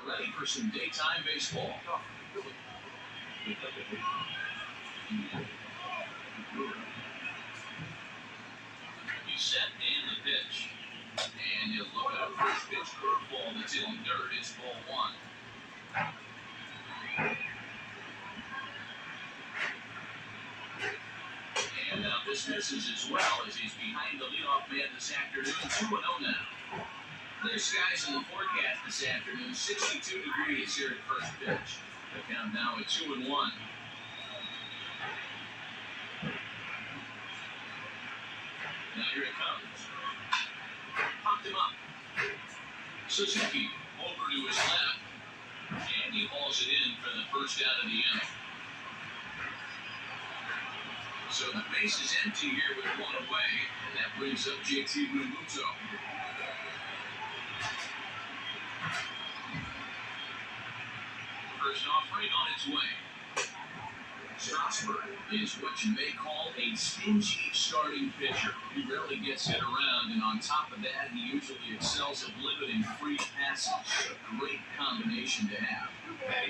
ready for some daytime baseball. He's set and the pitch. And he'll look at a first pitch curveball that's in the dirt. It's ball one. And now this misses as well as he's behind the leadoff man this afternoon. 2-0 now. Clear skies in the forecast this afternoon. 62 degrees here at first pitch. The count now at 2-1. Now here it comes. Popped him up. Suzuki over to his left. And he hauls it in for the first out of the inning. So the base is empty here with one away. And that brings up JT Realmuto. First offering on its way. Strasburg is what you may call a stingy starting pitcher. He rarely gets hit around, and on top of that, he usually excels at limiting free passes. A great combination to have.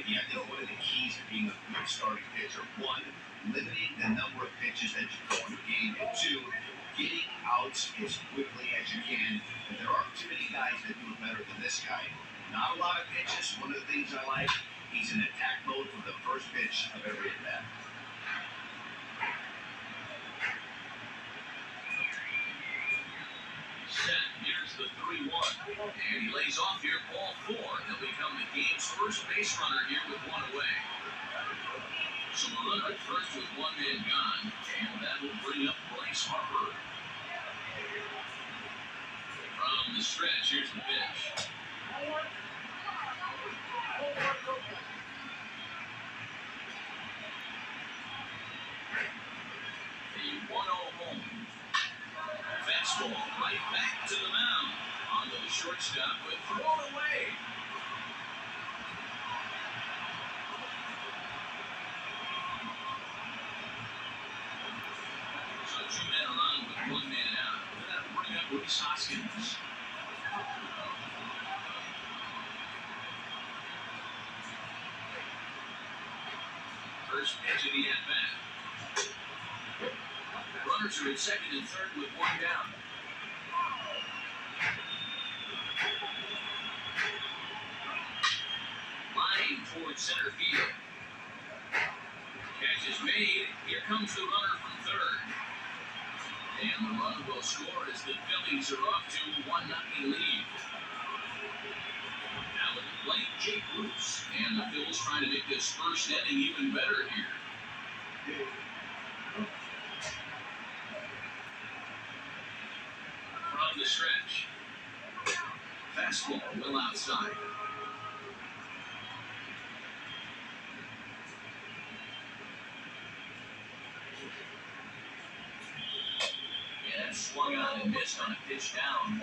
Yeah, I think one of the keys to being a good starting pitcher, one, limiting the number of pitches that you throw in a game, and two, getting outs as quickly as you can. And there aren't too many guys that do it better than this guy. Not a lot of pitches. One of the things I like, he's in attack mode from the first pitch of every at bat. Set. Here's the 3-1. And he lays off here, ball four. He'll become the game's first base runner here with one away. So a runner at first with one man gone. And that will bring up Bryce Harper. From the stretch, here's the pitch. The 1-0 home. Fastball right back to the mound. Onto the shortstop, but thrown away. So two men are on with one man out. That'll bring up Rhys Hoskins. First pitch of the at-bat. Runners are at second and third with one down. Line towards center field. Catch is made. Here comes the runner from third. And the run will score as the Phillies are off to 1-0 lead. Now with the plate, Jake Bruce. And the Phillies trying to make this first inning even better here. From the stretch. Fastball well outside. Yeah, swung on and missed on a pitch down, 1-1.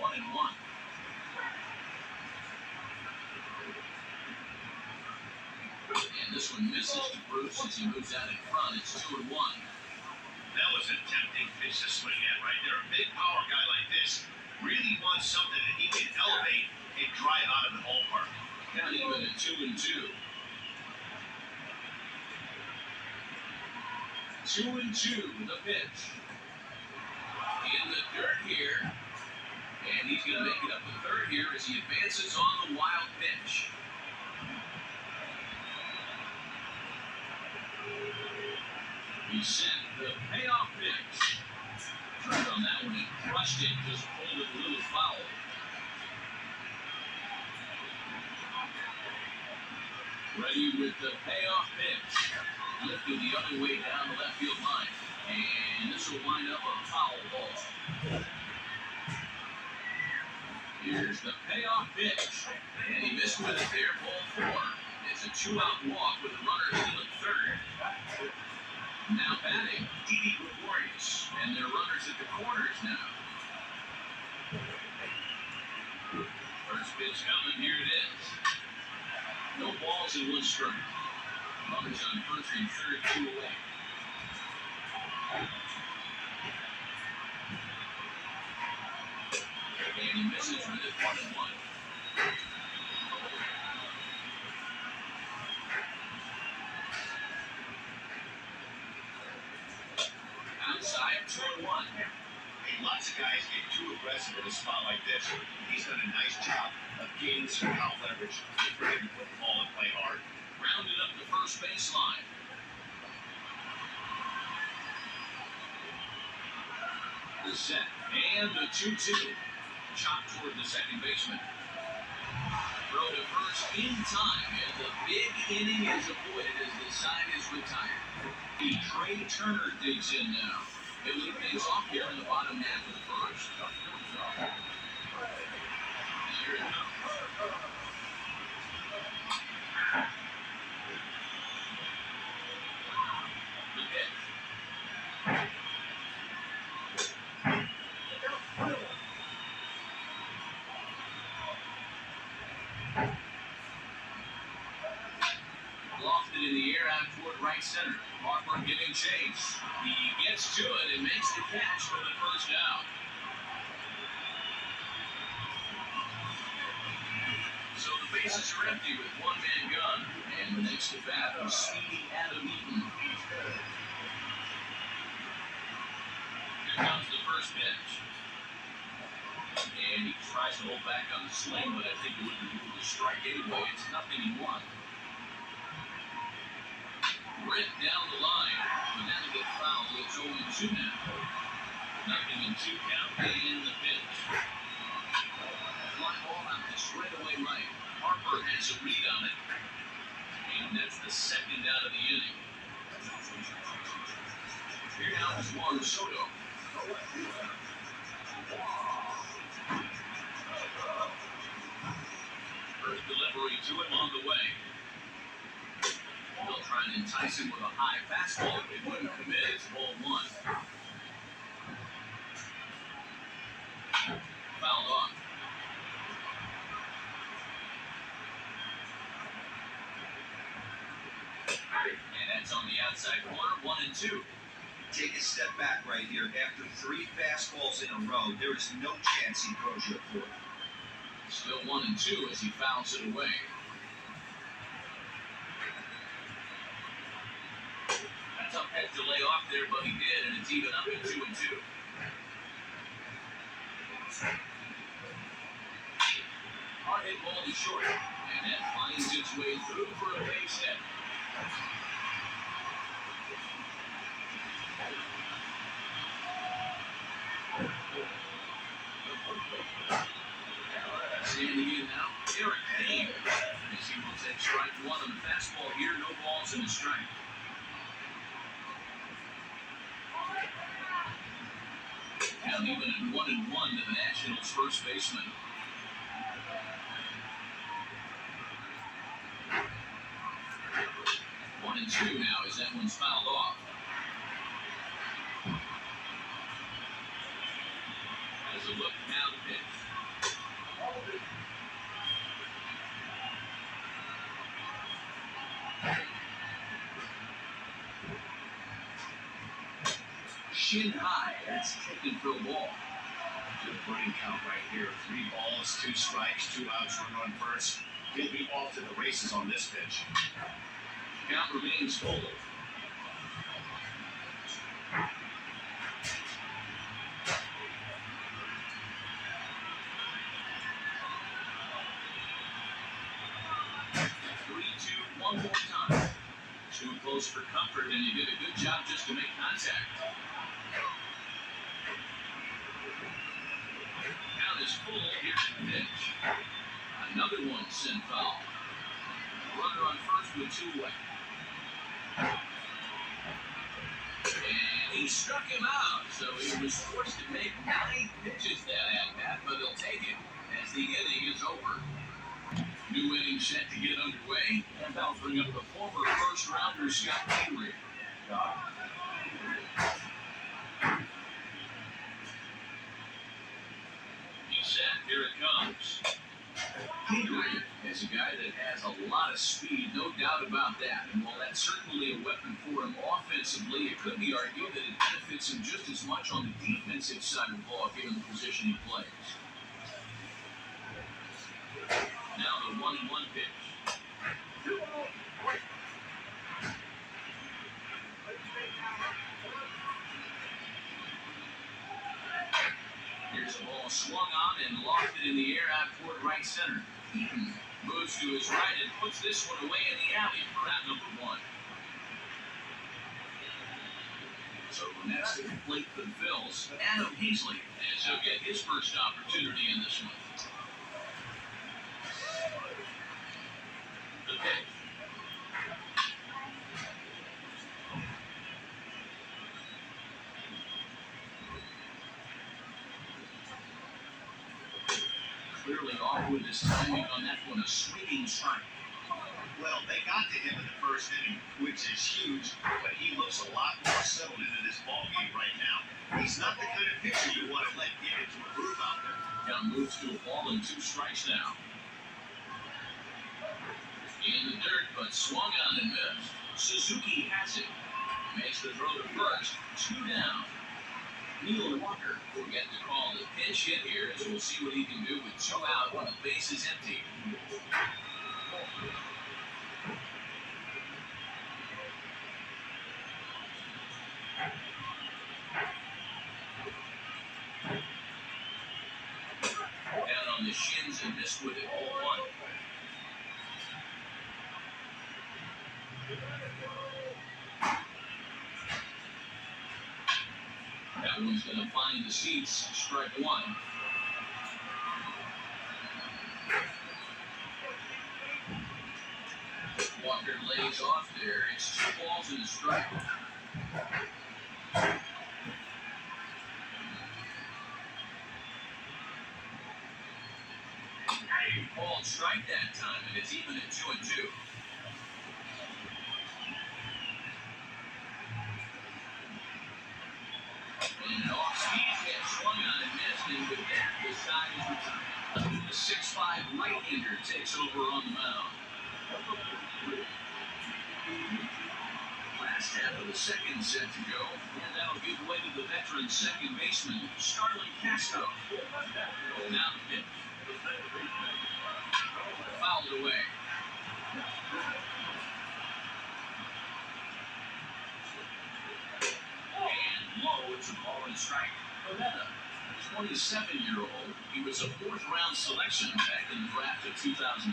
And this one misses to Bruce as he moves out in front. It's 2-1. That was a tempting pitch to swing at right there. A big power guy like this really wants something that he can elevate and drive out of the ballpark. Count even at 2-2. 2-2, the pitch. In the dirt here. And he's going to make it up the third here as he advances on the wild pitch. He sent the payoff pitch. Turned on that one and crushed it, just pulled it a little foul. Ready with the payoff pitch. Lifted the other way down the left field line. And this will wind up a foul ball. Here's the payoff pitch. And he missed with it there, ball four. It's a 2-out walk with the runner still at third. Now batting, Didi Gregorius, and their runners at the corners now. First pitch coming, here it is. No balls and one strike. Runners on first and third, 2 away. And he misses with it, 1-1. 1-1. Hey, lots of guys get too aggressive in a spot like this. He's done a nice job of gaining some out leverage. Good for him to put the ball and play hard. Rounded up the first baseline. The set. And the 2-2. Chopped toward the second baseman. Throw to first in time, and the big inning is avoided as the side is retired. Trey Turner digs in now. They lead things off here in the bottom half of the first. Here it comes. The pitch. Lofted in the air out toward right center. Harper giving chase. He gets to it and makes the catch for the first out. So the bases are empty with one-man gun. And the next at bat was Speedy Adam Eaton. Here comes the first pitch. And he tries to hold back on the swing, but I think he would be able to strike anyway. It's nothing he wants. Ripped down the line, but that'll get fouled. It's 0-2 now. Nothing in 2 count, and the pitch. Fly ball out to straightaway right. Harper has a read on it, and that's the second out of the inning. Here now is Juan Soto. First delivery to him on the way. They'll try and entice him with a high fastball. If he wouldn't commit, it's ball 1. Fouled off. And that's on the outside corner, 1-2. Take a step back right here. After 3 fastballs in a row, there is no chance he throws you a 4th. Still 1-2 as he fouls it away. Tough catch to lay off there, but he did, and it's even up at 2-2. Hard hit ball is short, and that finds its way through for a base hit. Standing in now, Eric Payne. As he will take strike 1 on the fastball here, no balls in the strike. Now even at 1-1 to the Nationals' first baseman. One and two now as that one's fouled off. As a look now the pitch. Shin high, that's taken for a ball. Good running count right here. 3 balls, 2 strikes, 2 outs, 1 run first. He'll be off to the races on this pitch. Count remains full. 3-2, one more time. Too close for comfort, and you did a good job just to make contact. Count is full. Here's the pitch. Another one sent foul. Runner on first with 2 away. And he struck him out, so he was forced to make 9 pitches that at-bat, but he'll take it as the inning is over. New inning set to get underway, and that'll bring up the former first-rounder Scott Henry. He's set, here it comes. Henry is a guy that has a lot of speed, no doubt about that. And while that's certainly a weapon for him offensively, it could be argued that it benefits him just as much on the defensive side of the ball, given the position he plays. Now the 1-1 pitch. center. Eaton moves to his right and puts this one away in the alley for out number one. So next to the plate for the Phillies, Adam Heasley, as he'll get his first opportunity in this one. The pitch. Clearly off with his timing on that one, a swinging strike. Well, they got to him in the first inning, which is huge, but he looks a lot more settled into this ballgame right now. He's not the kind of pitcher you want to let get into a groove out there. Now moves to a ball and 2 strikes now. In the dirt, but swung on and missed. Suzuki has it. Makes the throw to first. 2 down. Neil Walker will get to call the pinch hit here, as we'll see what he can do with 2 out when the base is empty. Down on the shins and missed with it. 0-1. That one's going to find the seats. Strike 1. Walker lays off there. It's 2 balls and a strike. Called strike that time, and it's even at 2-2. And an off-speed hit swung on and missed, and with that, the side is retired. The 6'5" right-hander takes over on the mound. Last half of the second set to go, and that'll give way to the veteran second baseman, Starlin Castro. Now the pitch. Fouled away. And low, it's a ball and strike. Bonetta, 27-year-old. He was a 4th-round selection back in the draft of 2013.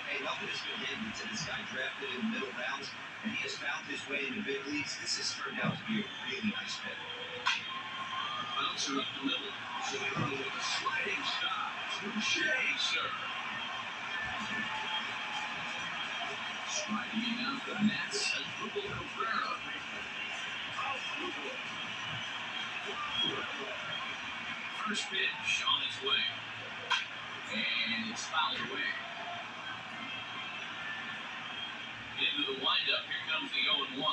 Hey, nothing has been hidden to this guy, drafted in the middle rounds, and he has found his way into big leagues. This has turned out to be a really nice pick. Bouncer up the middle. Segura with a sliding stop. Touche, sir. Striding in out the Nats, Asdrubal Cabrera. First pitch on its way. And it's fouled away. Into the windup, here comes the 0-1.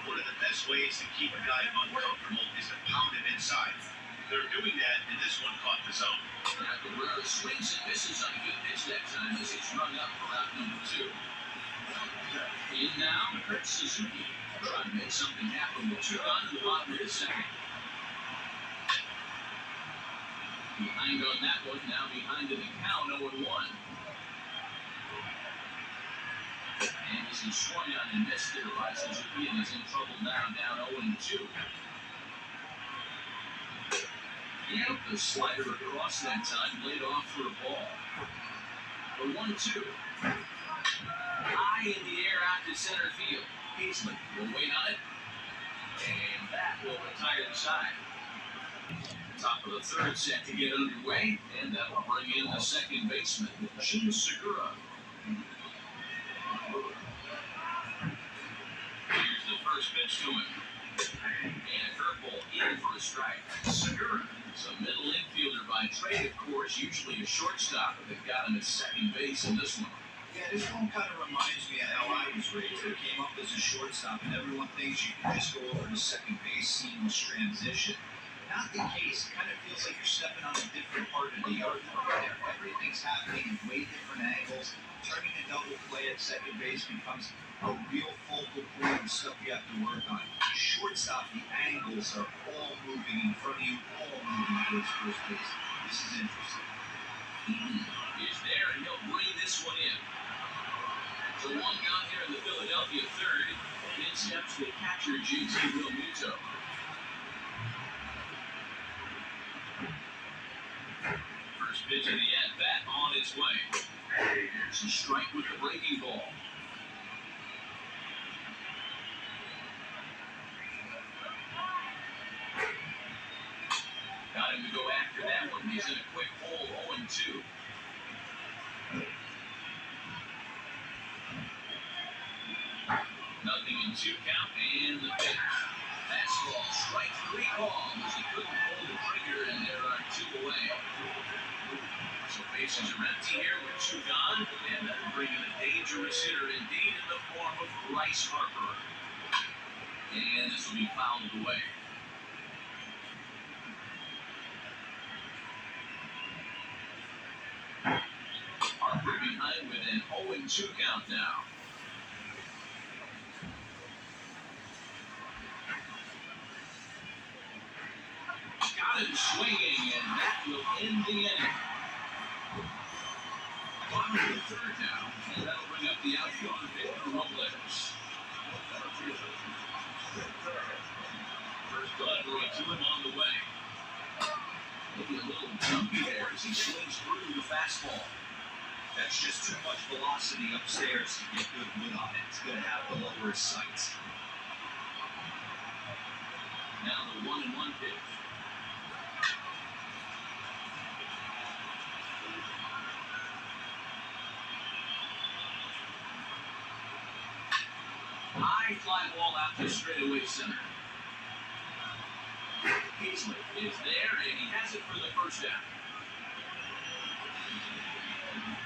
One of the best ways to keep a guy uncomfortable is to pound him inside. They're doing that, and this one caught the zone. Now Cabrera swings and misses on a good pitch that time as he's run up for out number 2. In now, Kurt Suzuki, trying to make something happen with 2 on in the bottom of the second. Behind on that one, now behind in the count, 0-1. And as he swung on and missed there by Suzuki, and he's in trouble now, down 0-2. Yep, the slider across that time, laid off for a ball. The 1-2. High in the air out to center field. Heasley will wait on it. And that will retire the side. Top of the third set to get underway, and that will bring in the second baseman, Gene Segura. Here's the first pitch to him. And a curveball in for a strike. Segura is a middle infielder by trade, of course, usually a shortstop, but they've got him at second base in this one. Yeah, this one kind of reminds me of how I was raised. I came up as a shortstop, and everyone thinks you can just go over to second base, seamless transition. Not the case. It kind of feels like you're stepping on a different part of the yard. Everything's happening in way different angles. Turning a double play at second base becomes a real focal point of stuff you have to work on. Shortstop, the angles are all moving in front of you, all moving towards first base. This is interesting. Eaton is there, and he'll bring this one in. So 1 gone here in the Philadelphia third. In steps the catcher, J.T. Realmuto. First pitch of the at-bat on its way. Here's a strike with the breaking ball. Got him to go after that one. He's in a quick hole, 0-2. Nothing in 2 count, and the pitch. Fastball, strike 3 call as he couldn't pull the trigger, and there are 2 away. So bases are empty here with 2 gone, and that will bring in a dangerous hitter indeed in the form of Bryce Harper. And this will be fouled away. Harper behind with an 0-2 count now. Got him swinging, and that will end the inning. Bottom of the 3rd now, and that'll bring up the outfielder, Victor Robles. First delivery to him on the way. Maybe a little jumpy there as he swings through the fastball. That's just too much velocity upstairs to get good wood on it. It's going to have to lower his sights. Now the 1-1 pitch. High fly ball out to straightaway center. Paisley is there, and he has it for the first down.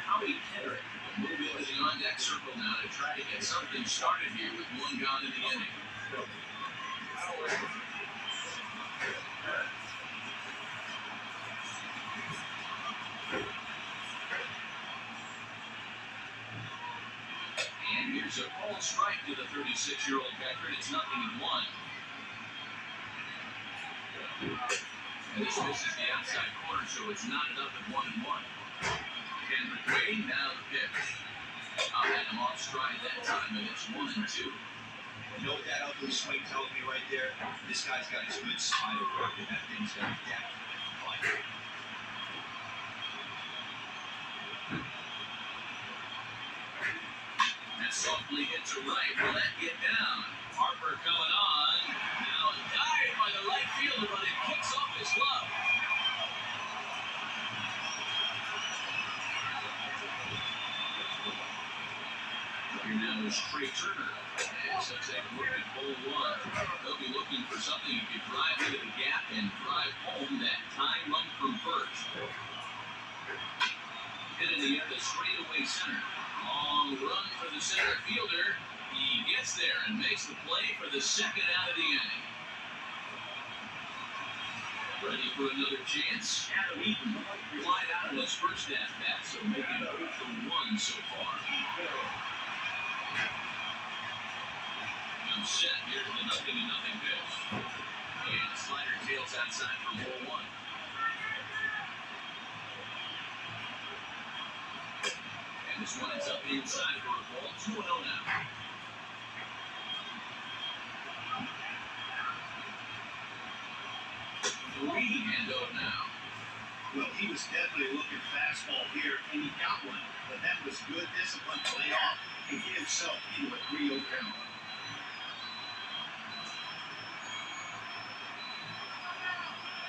Howie Kendrick will be in the on-deck circle now to try to get something started here with 1 gone in the inning. And here's a called strike to the 36-year-old veteran. It's 0-1. And this misses the outside corner, so it's not enough at 1-1. Kendrick waiting, now the pitch. I had him off stride that time, and it's 1-2. You know what that ugly swing tells me right there? This guy's got his good spider work, and that thing's got a depth. That softly hits a right. Will that get down? Harper coming on. Now dived by the right fielder, but it kicks off his glove. Here now is Trey Turner. As he'll take a look at hole 1. They'll be looking for something who could drive into the gap and drive home that tying run from first. Hit in the air to straightaway center. Long run for the center fielder. He gets there and makes the play for the 2nd out of the inning. Ready for another chance? Adam Eaton lied out in his first at-bat, so making 0 for 1 so far. I'm set. Here's the 0-0 pitch. And slider tails outside for ball 1. And this one is up inside for a ball. 2-0 now. 3-0 now. Well, he was definitely looking fastball here, and he got one. But that was good discipline to lay off and get himself into a 3-0 count.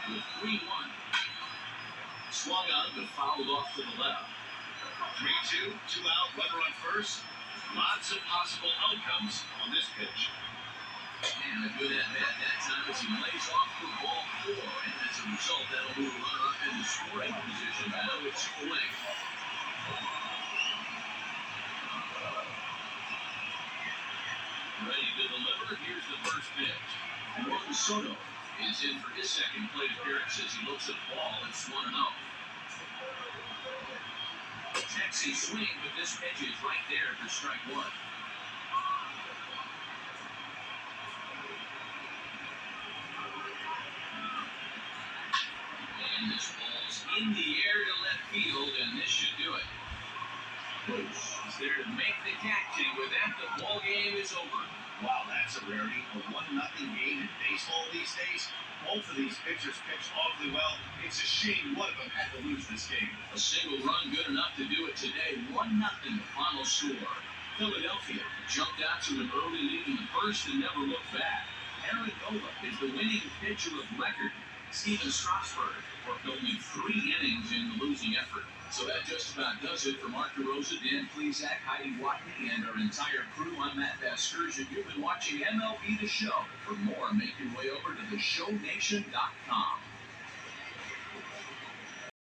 With 3-1. Swung on, but fouled off to the left. 3-2, 2 out, runner on first. Lots of possible outcomes on this pitch. And a good at-bat that time as he lays off for ball 4. And as a result, that'll move a runner up into scoring position. Now it's 2 away. Ready to deliver. Here's the first pitch. Juan Soto is in for his 2nd plate appearance as he looks at the ball. It's 1-0. Texas swing, but this pitch is right there for strike 1. And this ball's in the air to left field, and this should do it. Bush is there to make the catch, and with that, the ball game is over. Wow, that's a rarity. A 1-0 game in baseball these days. Both of these pitchers pitched awfully well. It's a shame one of them had to lose this game. A single run good enough to do it today. 1-0 the final score. Philadelphia jumped out to an early lead in the first and never looked back. Aaron Nola is the winning pitcher of record. Steven Strasburg worked only 3 innings in the losing effort. So that just about does it for Mark DeRosa, Dan Plesac, Heidi Watney, and our entire crew. I'm Matt Vasgersian. You've been watching MLB The Show. For more, make your way over to theshownation.com.